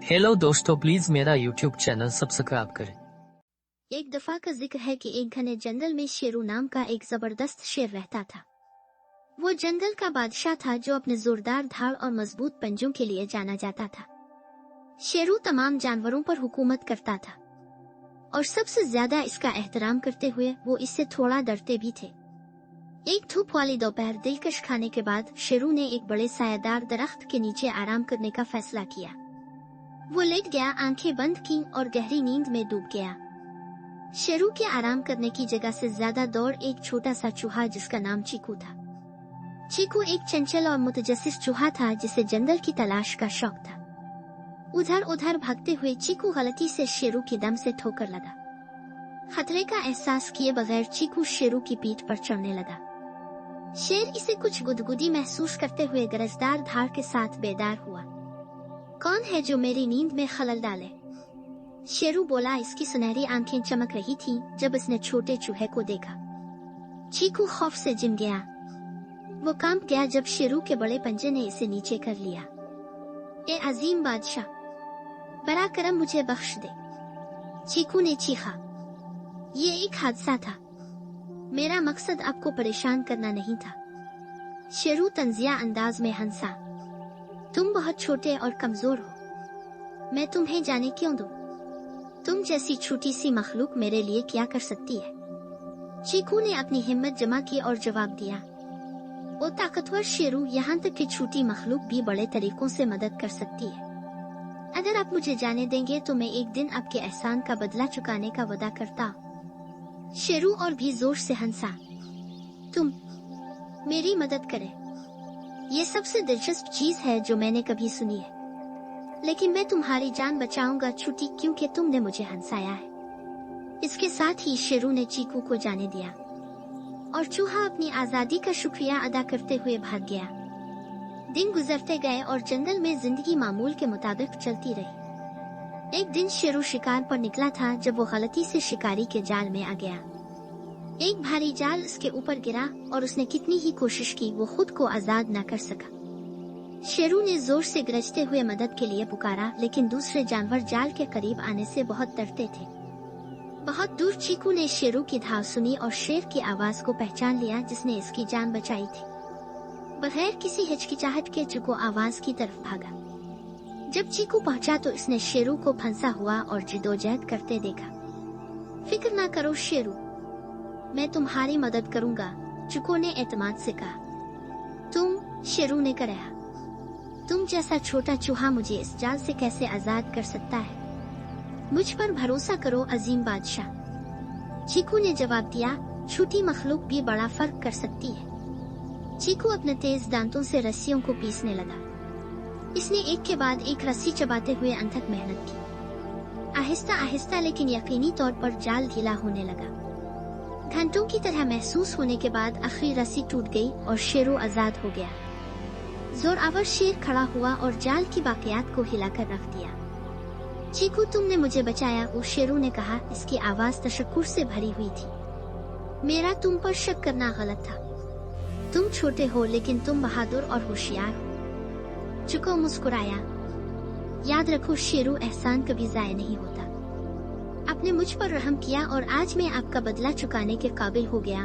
Hello दोस्तों, please मेरा YouTube channel subscribe करें। एक दफा का जिक्र है कि एक घने जंगल में शेरू नाम का एक जबरदस्त शेर रहता था। वो जंगल का बादशाह था जो अपने जोरदार धाड़ और मजबूत पंजों के लिए जाना जाता था। शेरू तमाम जानवरों पर हुकूमत करता था और सबसे ज्यादा इसका एहतराम करते हुए वो इससे थोड़ा डरते भी थे। एक धूप वाली दोपहर दिलकश खाने के बाद शेरू ने एक बड़े सायादार दरख्त के नीचे आराम करने का फैसला किया। वो लेट गया, आंखें बंद की और गहरी नींद में डूब गया। शेरू के आराम करने की जगह से ज्यादा दौड़ एक छोटा सा चूहा जिसका नाम चीकू था। चीकू एक चंचल और मुतजस्सिस चूहा था जिसे जंगल की तलाश का शौक था। उधर उधर भागते हुए चीकू गलती से शेरू की दम से ठोकर लगा। खतरे का एहसास किए बगैर चीकू शेरू की पीठ पर चढ़ने लगा। शेर इसे कुछ गुदगुदी महसूस करते हुए गरजदार धार के साथ बेदार हुआ। कौन है जो मेरी नींद में खलल डाले? शेरू बोला। इसकी सुनहरी आंखें चमक रही थीं जब उसने छोटे चूहे को देखा। चीकू खौफ से जिम गया। वो कांप गया जब शेरू के बड़े पंजे ने इसे नीचे कर लिया। ए अजीम बादशाह, बड़ा करम मुझे बख्श दे, चीकू ने चीखा। ये एक हादसा था, मेरा मकसद आपको परेशान करना नहीं था। शेरू तंजिया अंदाज में हंसा। तुम बहुत छोटे और कमजोर हो, मैं तुम्हें जाने क्यों दूं? तुम जैसी छोटी सी मखलूक मेरे लिए क्या कर सकती है? चीकू ने अपनी हिम्मत जमा की और जवाब दिया। ओ ताकतवर शेरू, यहाँ तक कि छोटी मखलूक भी बड़े तरीकों से मदद कर सकती है। अगर आप मुझे जाने देंगे तो मैं एक दिन आपके एहसान का बदला चुकाने का वादा करता। शेरू और भी जोर से हंसा। तुम मेरी मदद करे, ये सबसे दिलचस्प चीज है जो मैंने कभी सुनी है, लेकिन मैं तुम्हारी जान बचाऊंगा छुट्टी, क्योंकि तुमने मुझे हंसाया है। इसके साथ ही शेरू ने चीकू को जाने दिया और चूहा अपनी आजादी का शुक्रिया अदा करते हुए भाग गया। दिन गुजरते गए और जंगल में जिंदगी मामूल के मुताबिक चलती रही। एक दिन शेरू शिकार पर निकला था जब वो गलती से शिकारी के जाल में आ गया। एक भारी जाल उसके ऊपर गिरा और उसने कितनी ही कोशिश की वो खुद को आजाद न कर सका। शेरू ने जोर से गरजते हुए मदद के लिए पुकारा, लेकिन दूसरे जानवर जाल के करीब आने से बहुत डरते थे। बहुत दूर चीकू ने शेरू की धाव सुनी और शेर की आवाज को पहचान लिया जिसने इसकी जान बचाई थी। बगैर किसी हिचकिचाहट के चीकू आवाज की तरफ भागा। जब चीकू पहुंचा तो इसने शेरू को फंसा हुआ और जिदोजहद करते देखा। फिक्र ना करो शेरू, मैं तुम्हारी मदद करूंगा, चीकू ने एतमाद से कहा। तुम? शेरू ने कहा। तुम जैसा छोटा चूहा मुझे इस जाल से कैसे आजाद कर सकता है? मुझ पर भरोसा करो अजीम बादशाह, चीकू ने जवाब दिया। छोटी मखलूक भी बड़ा फर्क कर सकती है। चीकू अपने तेज दांतों से रस्सियों को पीसने लगा। इसने एक के बाद एक रस्सी चबाते हुए अथक मेहनत की। आहिस्ता आहिस्ता लेकिन यकीनी तौर पर जाल ढीला होने लगा। घंटों की तरह महसूस होने के बाद आखिरी रस्सी टूट गई और शेरू आजाद हो गया। जोरावर शेर खड़ा हुआ और जाल की बाकियात को हिलाकर रख दिया। चीकू, तुमने मुझे बचाया, वो शेरू ने कहा। इसकी आवाज तशक्कुर से भरी हुई थी। मेरा तुम पर शक करना गलत था। तुम छोटे हो लेकिन तुम बहादुर और होशियार हो। चीकू मुस्कुराया। याद रखो शेरू, एहसान कभी जाया नहीं होता। आपने मुझ पर रहम किया और आज मैं आपका बदला चुकाने के काबिल हो गया।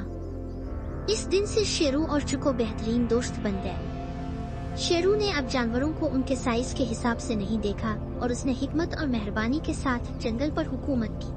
इस दिन से शेरू और चीकू बेहतरीन दोस्त बन गए। शेरू ने अब जानवरों को उनके साइज के हिसाब से नहीं देखा और उसने हिकमत और मेहरबानी के साथ जंगल पर हुकूमत की।